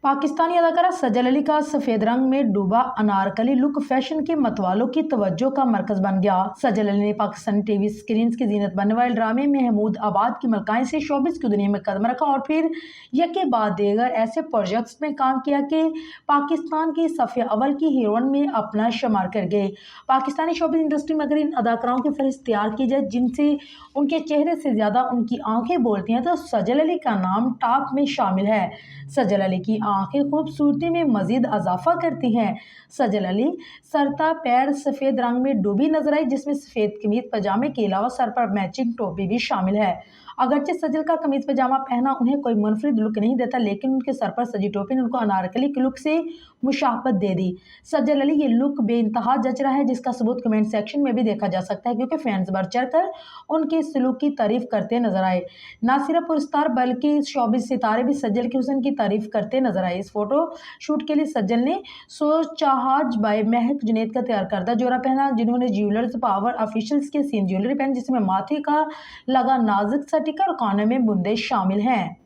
पाकिस्तानी अदाकारा सजल अली का सफेद रंग में डूबा अनारकली लुक फैशन के मतवालों की तवज्जो का मरकज बन गया। सजल अली ने पाकिस्तानी टीवी स्क्रीन की जीनत बनने वाले ड्रामे महमूद आबाद की मलकाई से शोबिस की दुनिया में कदम रखा और फिर यके बाद देगर ऐसे प्रोजेक्ट्स में काम किया कि पाकिस्तान की सफ़े अव्वल की हीरोइन में अपना शुमार कर गए। पाकिस्तानी शोबिस इंडस्ट्री में अगर इन अदाकाराओं की फहरिस्त तैयार की जाए जिनसे उनके चेहरे से ज़्यादा उनकी आंखें बोलती हैं तो सजल अली का नाम टॉप में शामिल है। सजल अली की आंखें खूबसूरती में मजीद इजाफा करती हैं। सजल अली सरता पैर सफ़ेद रंग में डूबी नजर आई जिसमें सफ़ेद कमीज पजामे के अलावा सर पर मैचिंग टोपी भी शामिल है। अगरचे सजल का कमीज पजामा पहना उन्हें कोई मुनफरिद लुक नहीं देता, लेकिन उनके सर पर सजी टोपी ने उनको अनारकली के लुक से मुशाबत दे दी। सजल अली ये लुक बेइंतहा जच रहा है जिसका सबूत कमेंट सेक्शन में भी देखा जा सकता है, क्योंकि फैंस बढ़ चढ़ कर उनके इस लुक की तारीफ करते नजर आए। ना सिर्फ पुरस्कार बल्कि शोबिस सितारे भी सजल के हुस्न की तारीफ करते नजर आए। इस फोटो शूट के लिए सज्जल ने सोचाहाज बाय महक जुनैद का तैयार करदा जोड़ा पहना, जिन्होंने ज्वेलर्स पावर ऑफिशियल्स के सीन ज्वेलरी पहनी जिसमें माथे का लगा नाजुक सा टिका और कानों में बुंदे शामिल हैं।